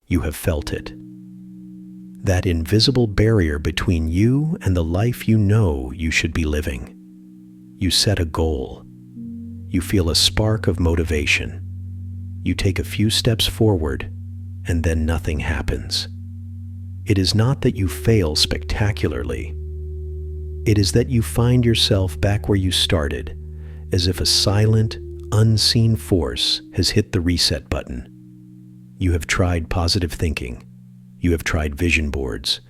You have felt it. That invisible barrier between you and the life you know you should be living. You set a goal. You feel a spark of motivation. You take a few steps forward, and then nothing happens. It is not that you fail spectacularly. It is that you find yourself back where you started, as if a silent, unseen force has hit the reset button. You have tried positive thinking. You have tried vision boards.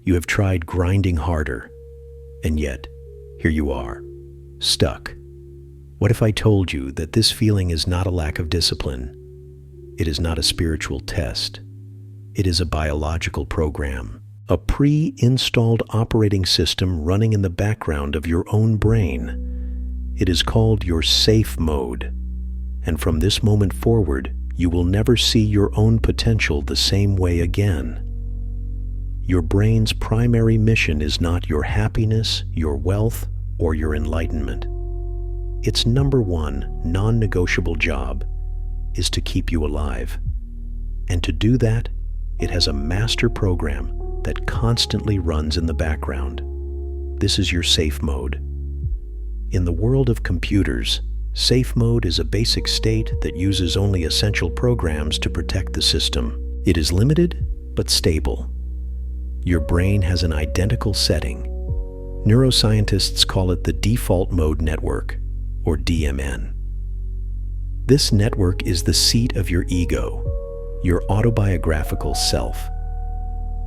You have tried grinding harder. And yet, here you are, stuck. What if I told you that this feeling is not a lack of discipline? It is not a spiritual test. It is a biological program, a pre-installed operating system running in the background of your own brain. It is called your safe mode. And from this moment forward, you will never see your own potential the same way again. Your brain's primary mission is not your happiness, your wealth, or your enlightenment. Its number one non-negotiable job is to keep you alive. And to do that, it has a master program that constantly runs in the background. This is your safe mode. In the world of computers, safe mode is a basic state that uses only essential programs to protect the system. It is limited, but stable. Your brain has an identical setting. Neuroscientists call it the default mode network, or DMN. This network is the seat of your ego, your autobiographical self.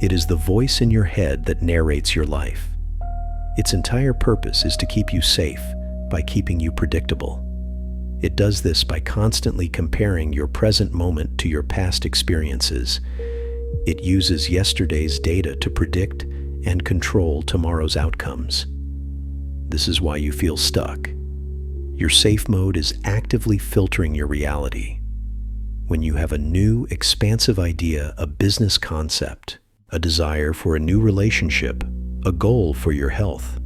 It is the voice in your head that narrates your life. Its entire purpose is to keep you safe by keeping you predictable. It does this by constantly comparing your present moment to your past experiences. It uses yesterday's data to predict and control tomorrow's outcomes. This is why you feel stuck. Your safe mode is actively filtering your reality. When you have a new, expansive idea, a business concept, a desire for a new relationship, a goal for your health,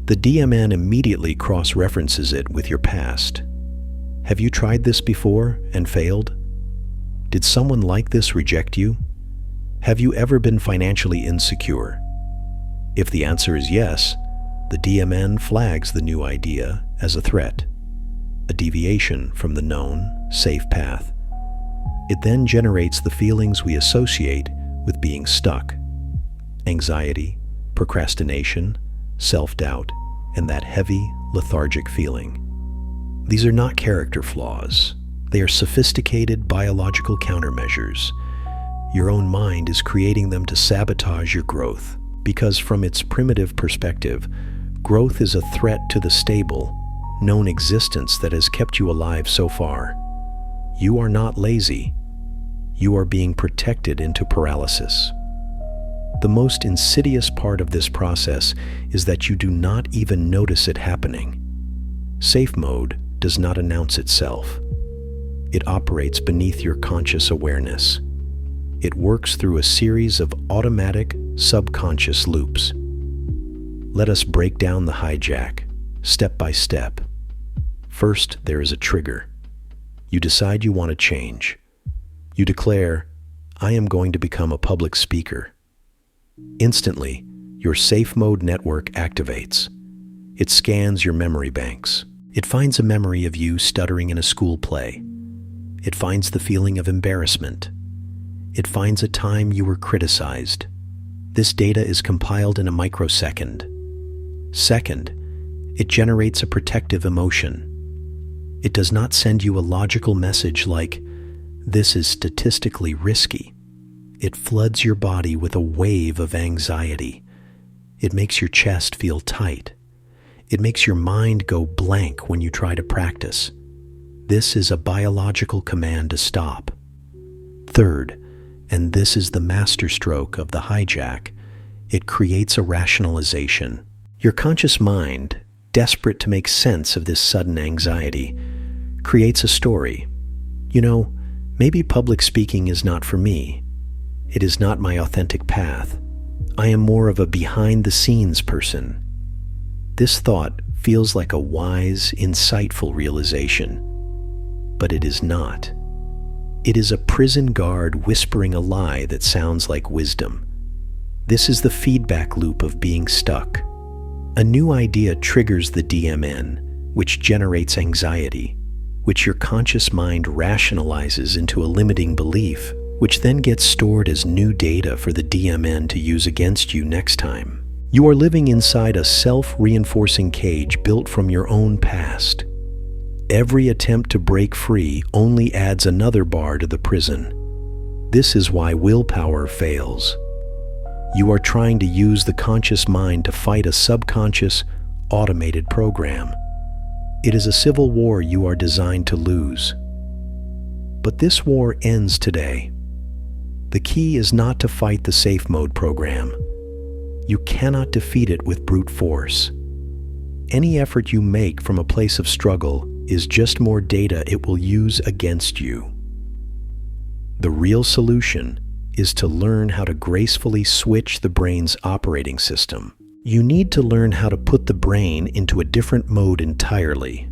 the DMN immediately cross-references it with your past. Have you tried this before and failed? Did someone like this reject you? Have you ever been financially insecure? If the answer is yes, the DMN flags the new idea as a threat, a deviation from the known, safe path. It then generates the feelings we associate with being stuck: anxiety, procrastination, self-doubt, and that heavy, lethargic feeling. These are not character flaws. They are sophisticated biological countermeasures. Your own mind is creating them to sabotage your growth, because from its primitive perspective, growth is a threat to the stable, known existence that has kept you alive so far. You are not lazy. You are being protected into paralysis. The most insidious part of this process is that you do not even notice it happening. Safe mode does not announce itself. It operates beneath your conscious awareness. It works through a series of automatic, subconscious loops. Let us break down the hijack, step by step. First, there is a trigger. You decide you want to change. You declare, "I am going to become a public speaker." Instantly, your safe mode network activates. It scans your memory banks. It finds a memory of you stuttering in a school play. It finds the feeling of embarrassment. It finds a time you were criticized. This data is compiled in a microsecond. Second, it generates a protective emotion. It does not send you a logical message like, "This is statistically risky." It floods your body with a wave of anxiety. It makes your chest feel tight. It makes your mind go blank when you try to practice. This is a biological command to stop. Third, and this is the masterstroke of the hijack, it creates a rationalization. Your conscious mind, desperate to make sense of this sudden anxiety, creates a story. You know, maybe public speaking is not for me. It is not my authentic path. I am more of a behind-the-scenes person. This thought feels like a wise, insightful realization, but it is not. It is a prison guard whispering a lie that sounds like wisdom. This is the feedback loop of being stuck. A new idea triggers the DMN, which generates anxiety, which your conscious mind rationalizes into a limiting belief, which then gets stored as new data for the DMN to use against you next time. You are living inside a self-reinforcing cage built from your own past. Every attempt to break free only adds another bar to the prison. This is why willpower fails. You are trying to use the conscious mind to fight a subconscious, automated program. It is a civil war you are designed to lose. But this war ends today. The key is not to fight the safe mode program. You cannot defeat it with brute force. Any effort you make from a place of struggle is just more data it will use against you. The real solution is to learn how to gracefully switch the brain's operating system. You need to learn how to put the brain into a different mode entirely.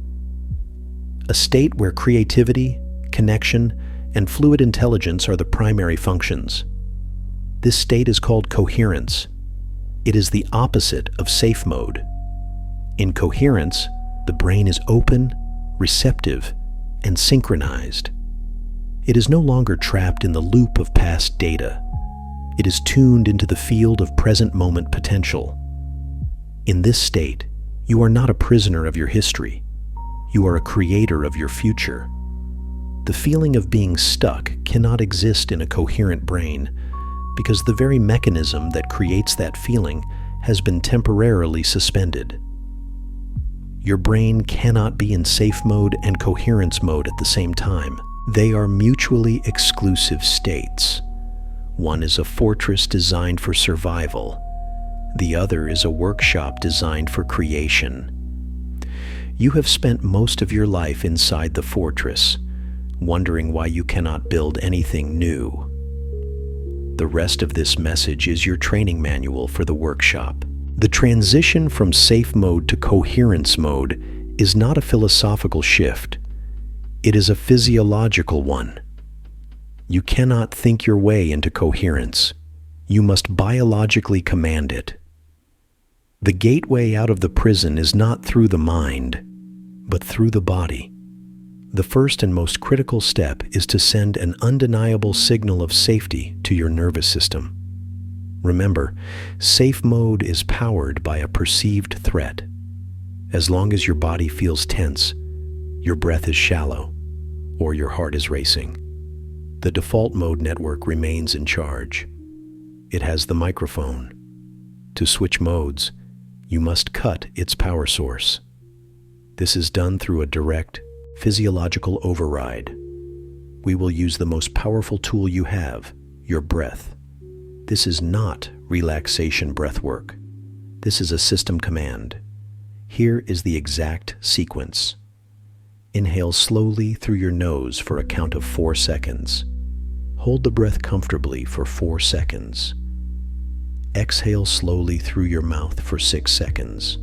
A state where creativity, connection, and fluid intelligence are the primary functions. This state is called coherence. It is the opposite of safe mode. In coherence, the brain is open, receptive, and synchronized. It is no longer trapped in the loop of past data. It is tuned into the field of present moment potential. In this state, you are not a prisoner of your history. You are a creator of your future. The feeling of being stuck cannot exist in a coherent brain because the very mechanism that creates that feeling has been temporarily suspended. Your brain cannot be in safe mode and coherence mode at the same time. They are mutually exclusive states. One is a fortress designed for survival. The other is a workshop designed for creation. You have spent most of your life inside the fortress, wondering why you cannot build anything new. The rest of this message is your training manual for the workshop. The transition from safe mode to coherence mode is not a philosophical shift. It is a physiological one. You cannot think your way into coherence. You must biologically command it. The gateway out of the prison is not through the mind, but through the body. The first and most critical step is to send an undeniable signal of safety to your nervous system. Remember, safe mode is powered by a perceived threat. As long as your body feels tense, your breath is shallow, or your heart is racing, the default mode network remains in charge. It has the microphone. To switch modes, you must cut its power source. This is done through a direct, physiological override. We will use the most powerful tool you have, your breath. This is not relaxation breath work. This is a system command. Here is the exact sequence. Inhale slowly through your nose for a count of 4 seconds. Hold the breath comfortably for 4 seconds. Exhale slowly through your mouth for 6 seconds.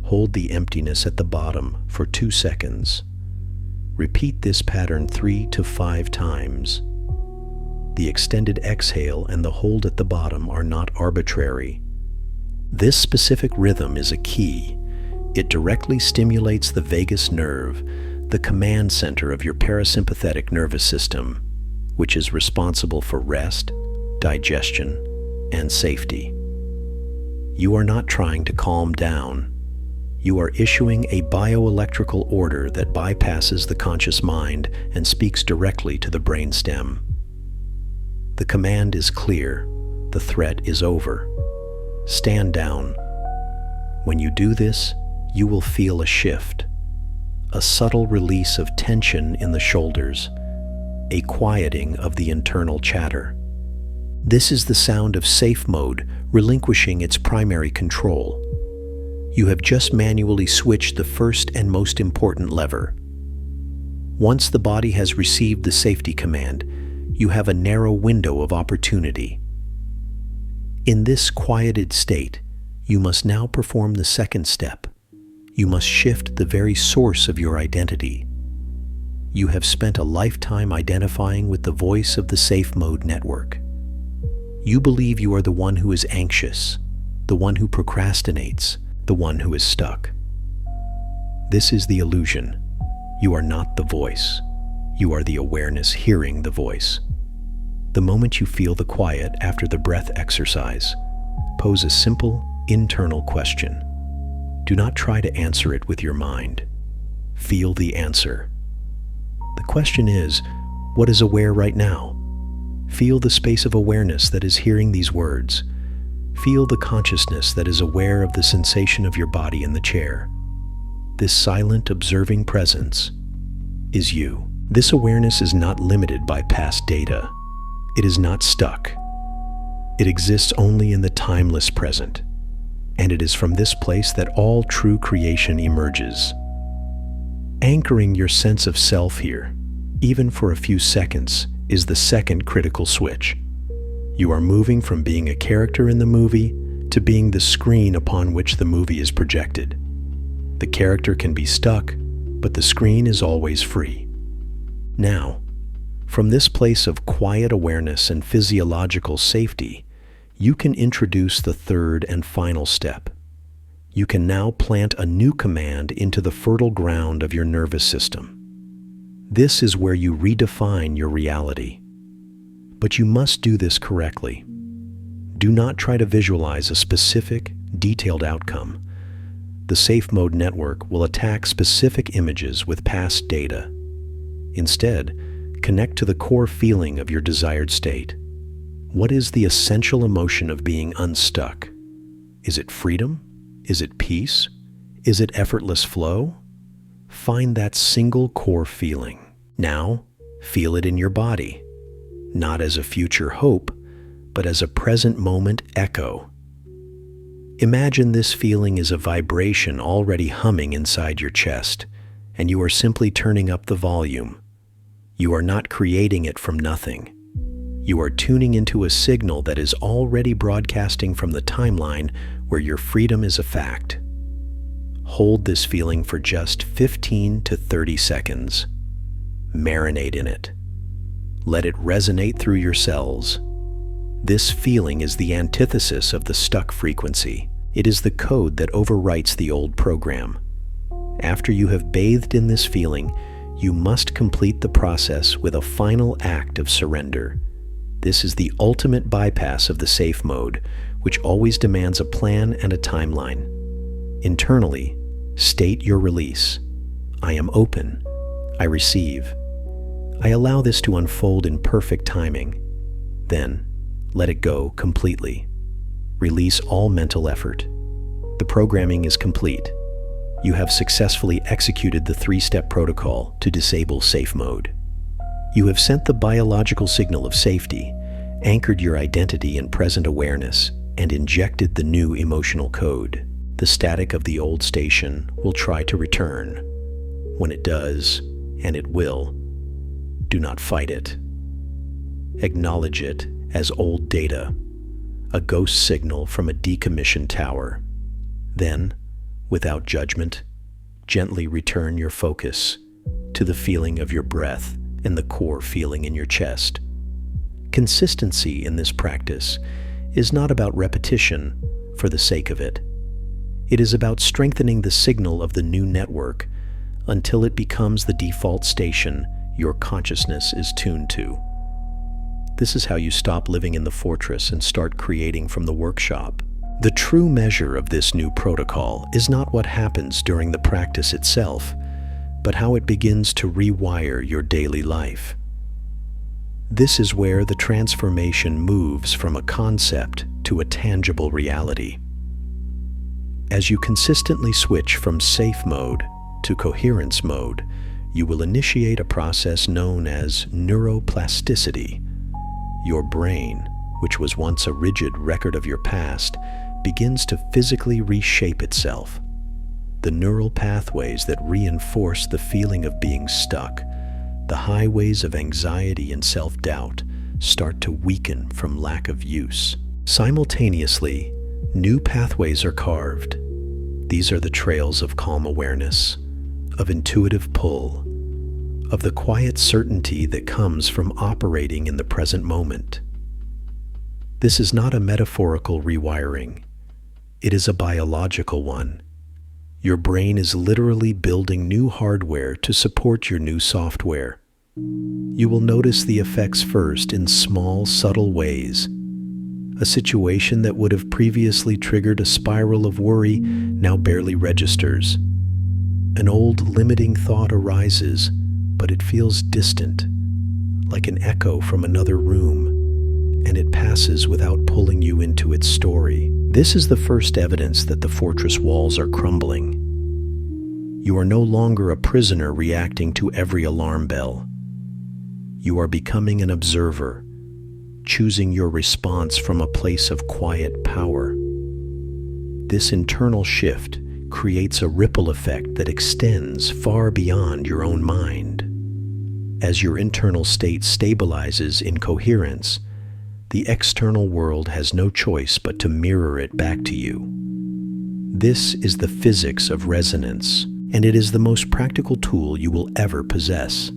Hold the emptiness at the bottom for 2 seconds. Repeat this pattern 3 to 5 times. The extended exhale and the hold at the bottom are not arbitrary. This specific rhythm is a key. It directly stimulates the vagus nerve, the command center of your parasympathetic nervous system, which is responsible for rest, digestion, and safety. You are not trying to calm down. You are issuing a bioelectrical order that bypasses the conscious mind and speaks directly to the brainstem. The command is clear. The threat is over. Stand down. When you do this, you will feel a shift, a subtle release of tension in the shoulders, a quieting of the internal chatter. This is the sound of safe mode relinquishing its primary control. You have just manually switched the first and most important lever. Once the body has received the safety command, you have a narrow window of opportunity. In this quieted state, you must now perform the second step. You must shift the very source of your identity. You have spent a lifetime identifying with the voice of the safe mode network. You believe you are the one who is anxious, the one who procrastinates, the one who is stuck. This is the illusion. You are not the voice. You are the awareness hearing the voice. The moment you feel the quiet after the breath exercise, pose a simple, internal question. Do not try to answer it with your mind. Feel the answer. The question is, what is aware right now? Feel the space of awareness that is hearing these words. Feel the consciousness that is aware of the sensation of your body in the chair. This silent, observing presence is you. This awareness is not limited by past data. It is not stuck. It exists only in the timeless present, and it is from this place that all true creation emerges. Anchoring your sense of self here, even for a few seconds, is the second critical switch. You are moving from being a character in the movie to being the screen upon which the movie is projected. The character can be stuck, but the screen is always free. Now, from this place of quiet awareness and physiological safety, you can introduce the third and final step. You can now plant a new command into the fertile ground of your nervous system. This is where you redefine your reality. But you must do this correctly. Do not try to visualize a specific, detailed outcome. The safe mode network will attack specific images with past data. Instead, connect to the core feeling of your desired state. What is the essential emotion of being unstuck? Is it freedom? Is it peace? Is it effortless flow? Find that single core feeling. Now, feel it in your body, not as a future hope, but as a present moment echo. Imagine this feeling is a vibration already humming inside your chest, and you are simply turning up the volume. You are not creating it from nothing. You are tuning into a signal that is already broadcasting from the timeline where your freedom is a fact. Hold this feeling for just 15 to 30 seconds. Marinate in it. Let it resonate through your cells. This feeling is the antithesis of the stuck frequency. It is the code that overwrites the old program. After you have bathed in this feeling, you must complete the process with a final act of surrender. This is the ultimate bypass of the safe mode, which always demands a plan and a timeline. Internally, state your release. I am open. I receive. I allow this to unfold in perfect timing. Then, let it go completely. Release all mental effort. The programming is complete. You have successfully executed the 3-step protocol to disable safe mode. You have sent the biological signal of safety, anchored your identity in present awareness, and injected the new emotional code. The static of the old station will try to return. When it does, and it will, do not fight it. Acknowledge it as old data, a ghost signal from a decommissioned tower. Then, without judgment, gently return your focus to the feeling of your breath and the core feeling in your chest. Consistency in this practice is not about repetition for the sake of it. It is about strengthening the signal of the new network until it becomes the default station your consciousness is tuned to. This is how you stop living in the fortress and start creating from the workshop. The true measure of this new protocol is not what happens during the practice itself, but how it begins to rewire your daily life. This is where the transformation moves from a concept to a tangible reality. As you consistently switch from safe mode to coherence mode, you will initiate a process known as neuroplasticity. Your brain, which was once a rigid record of your past, begins to physically reshape itself. The neural pathways that reinforce the feeling of being stuck, the highways of anxiety and self-doubt, start to weaken from lack of use. Simultaneously, new pathways are carved. These are the trails of calm awareness, of intuitive pull, of the quiet certainty that comes from operating in the present moment. This is not a metaphorical rewiring. It is a biological one. Your brain is literally building new hardware to support your new software. You will notice the effects first in small, subtle ways. A situation that would have previously triggered a spiral of worry now barely registers. An old limiting thought arises, but it feels distant, like an echo from another room, and it passes without pulling you into its story. This is the first evidence that the fortress walls are crumbling. You are no longer a prisoner reacting to every alarm bell. You are becoming an observer, choosing your response from a place of quiet power. This internal shift creates a ripple effect that extends far beyond your own mind. As your internal state stabilizes in coherence, the external world has no choice but to mirror it back to you. This is the physics of resonance, and it is the most practical tool you will ever possess.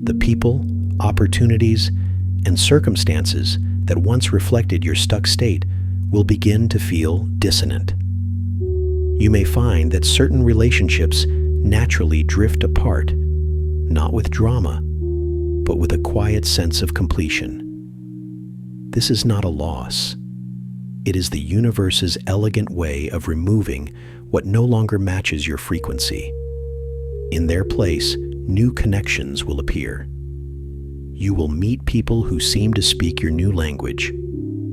The people, opportunities, and circumstances that once reflected your stuck state will begin to feel dissonant. You may find that certain relationships naturally drift apart, not with drama, but with a quiet sense of completion. This is not a loss. It is the universe's elegant way of removing what no longer matches your frequency. In their place, new connections will appear. You will meet people who seem to speak your new language,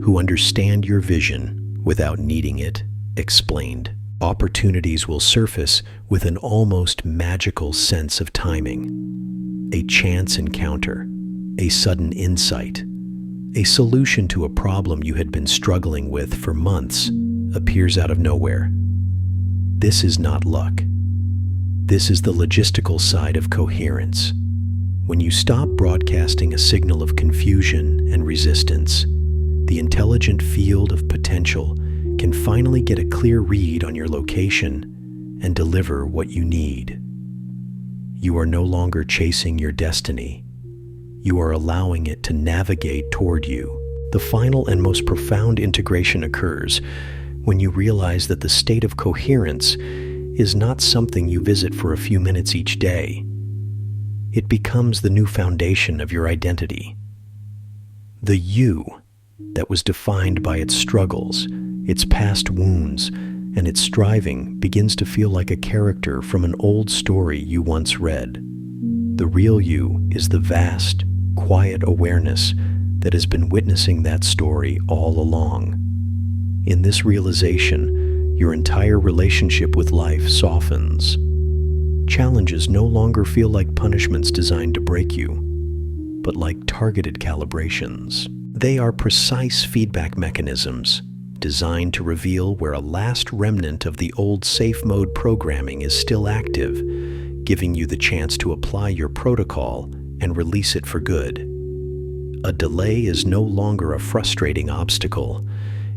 who understand your vision without needing it explained. Opportunities will surface with an almost magical sense of timing. A chance encounter, a sudden insight, a solution to a problem you had been struggling with for months appears out of nowhere. This is not luck. This is the logistical side of coherence. When you stop broadcasting a signal of confusion and resistance, the intelligent field of potential can finally get a clear read on your location and deliver what you need. You are no longer chasing your destiny. You are allowing it to navigate toward you. The final and most profound integration occurs when you realize that the state of coherence is not something you visit for a few minutes each day. It becomes the new foundation of your identity. The you that was defined by its struggles, its past wounds, and its striving begins to feel like a character from an old story you once read. The real you is the vast, quiet awareness that has been witnessing that story all along. In this realization, your entire relationship with life softens. Challenges no longer feel like punishments designed to break you, but like targeted calibrations. They are precise feedback mechanisms designed to reveal where a last remnant of the old safe mode programming is still active, giving you the chance to apply your protocol and release it for good. A delay is no longer a frustrating obstacle.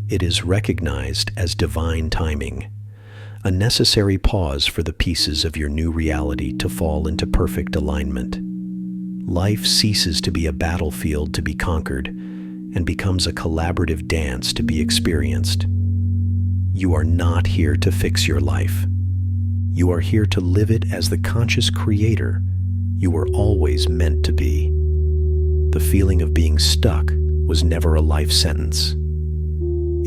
It is recognized as divine timing, a necessary pause for the pieces of your new reality to fall into perfect alignment. Life ceases to be a battlefield to be conquered and becomes a collaborative dance to be experienced. You are not here to fix your life. You are here to live it as the conscious creator you were always meant to be. The feeling of being stuck was never a life sentence.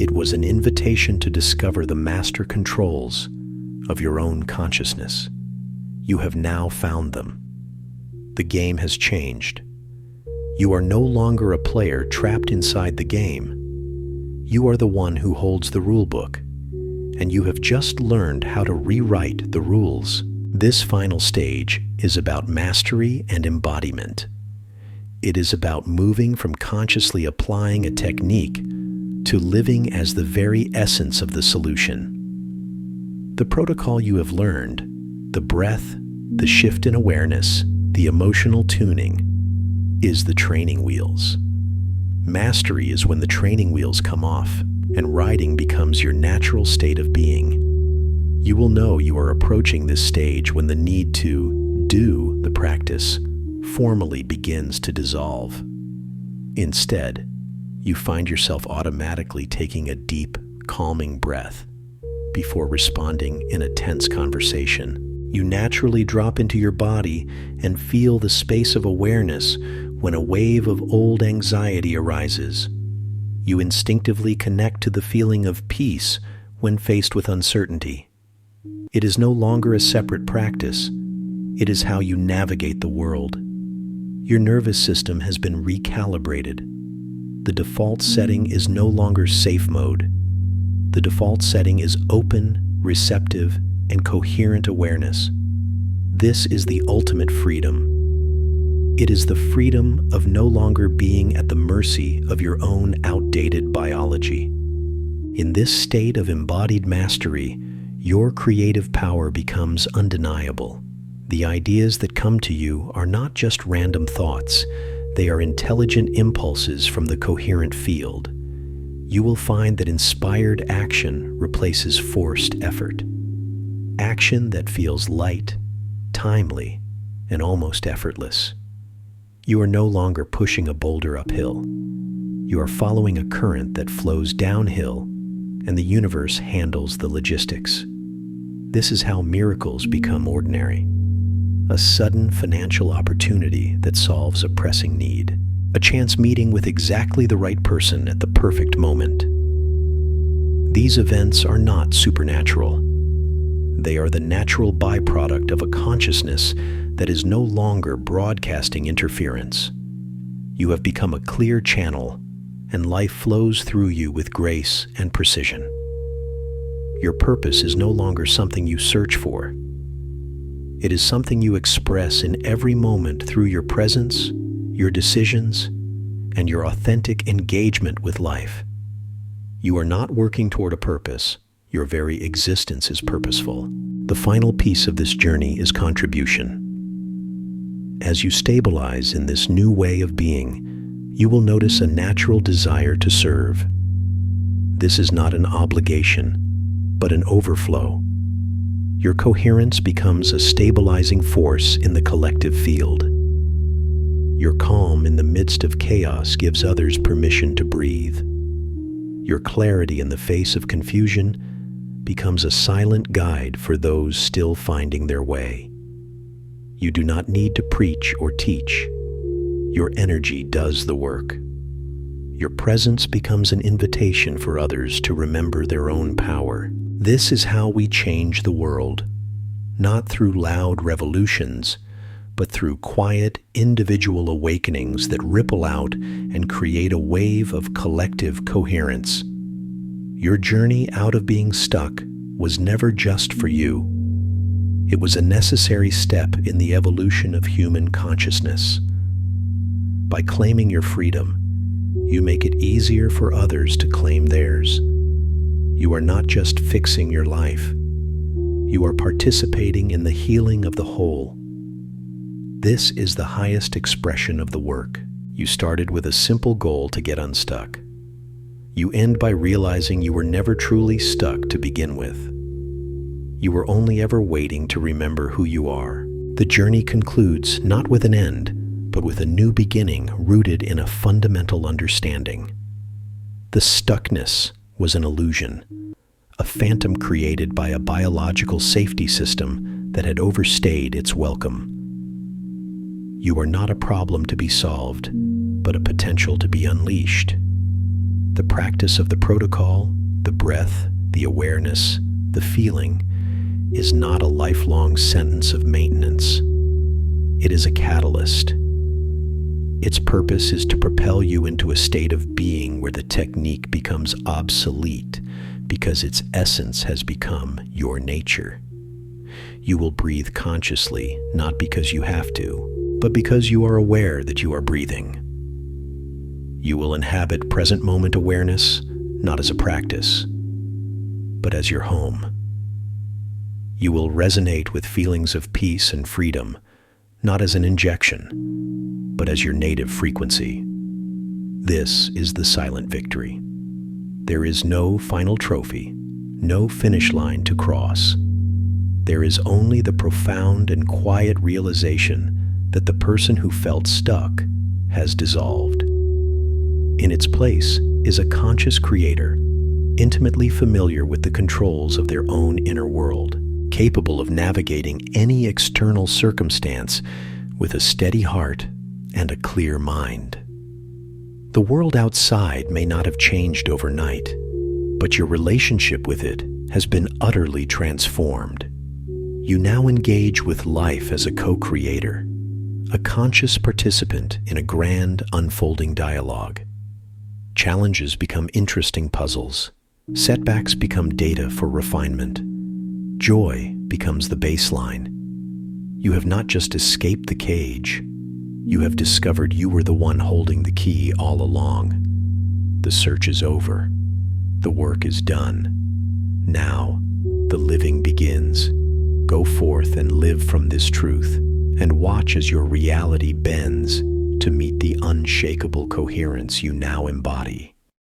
It was an invitation to discover the master controls of your own consciousness. You have now found them. The game has changed. You are no longer a player trapped inside the game. You are the one who holds the rulebook, and you have just learned how to rewrite the rules. This final stage is about mastery and embodiment. It is about moving from consciously applying a technique to living as the very essence of the solution. The protocol you have learned, the breath, the shift in awareness, the emotional tuning, is the training wheels. Mastery is when the training wheels come off and riding becomes your natural state of being. You will know you are approaching this stage when the need to do the practice formally begins to dissolve. Instead, you find yourself automatically taking a deep, calming breath before responding in a tense conversation. You naturally drop into your body and feel the space of awareness when a wave of old anxiety arises. You instinctively connect to the feeling of peace when faced with uncertainty. It is no longer a separate practice. It is how you navigate the world. Your nervous system has been recalibrated. The default setting is no longer safe mode. The default setting is open, receptive, and coherent awareness. This is the ultimate freedom. It is the freedom of no longer being at the mercy of your own outdated biology. In this state of embodied mastery, your creative power becomes undeniable. The ideas that come to you are not just random thoughts. They are intelligent impulses from the coherent field. You will find that inspired action replaces forced effort. Action that feels light, timely, and almost effortless. You are no longer pushing a boulder uphill. You are following a current that flows downhill, and the universe handles the logistics. This is how miracles become ordinary. A sudden financial opportunity that solves a pressing need. A chance meeting with exactly the right person at the perfect moment. These events are not supernatural. They are the natural byproduct of a consciousness that is no longer broadcasting interference. You have become a clear channel, and life flows through you with grace and precision. Your purpose is no longer something you search for. It is something you express in every moment through your presence, your decisions, and your authentic engagement with life. You are not working toward a purpose. Your very existence is purposeful. The final piece of this journey is contribution. As you stabilize in this new way of being, you will notice a natural desire to serve. This is not an obligation, but an overflow. Your coherence becomes a stabilizing force in the collective field. Your calm in the midst of chaos gives others permission to breathe. Your clarity in the face of confusion becomes a silent guide for those still finding their way. You do not need to preach or teach. Your energy does the work. Your presence becomes an invitation for others to remember their own power. This is how we change the world, not through loud revolutions, but through quiet, individual awakenings that ripple out and create a wave of collective coherence. Your journey out of being stuck was never just for you. It was a necessary step in the evolution of human consciousness. By claiming your freedom, you make it easier for others to claim theirs. You are not just fixing your life. You are participating in the healing of the whole. This is the highest expression of the work. You started with a simple goal to get unstuck. You end by realizing you were never truly stuck to begin with. You were only ever waiting to remember who you are. The journey concludes not with an end, but with a new beginning rooted in a fundamental understanding. The stuckness was an illusion, a phantom created by a biological safety system that had overstayed its welcome. You are not a problem to be solved, but a potential to be unleashed. The practice of the protocol, the breath, the awareness, the feeling, is not a lifelong sentence of maintenance. It is a catalyst. Its purpose is to propel you into a state of being where the technique becomes obsolete because its essence has become your nature. You will breathe consciously, not because you have to, but because you are aware that you are breathing. You will inhabit present moment awareness, not as a practice, but as your home. You will resonate with feelings of peace and freedom, not as an injection, but as your native frequency. This is the silent victory. There is no final trophy, no finish line to cross. There is only the profound and quiet realization that the person who felt stuck has dissolved. In its place is a conscious creator, intimately familiar with the controls of their own inner world, capable of navigating any external circumstance with a steady heart and a clear mind. The world outside may not have changed overnight, but your relationship with it has been utterly transformed. You now engage with life as a co-creator, a conscious participant in a grand, unfolding dialogue. Challenges become interesting puzzles. Setbacks become data for refinement. Joy becomes the baseline. You have not just escaped the cage, you have discovered you were the one holding the key all along. The search is over. The work is done. Now, the living begins. Go forth and live from this truth, and watch as your reality bends to meet the unshakable coherence you now embody.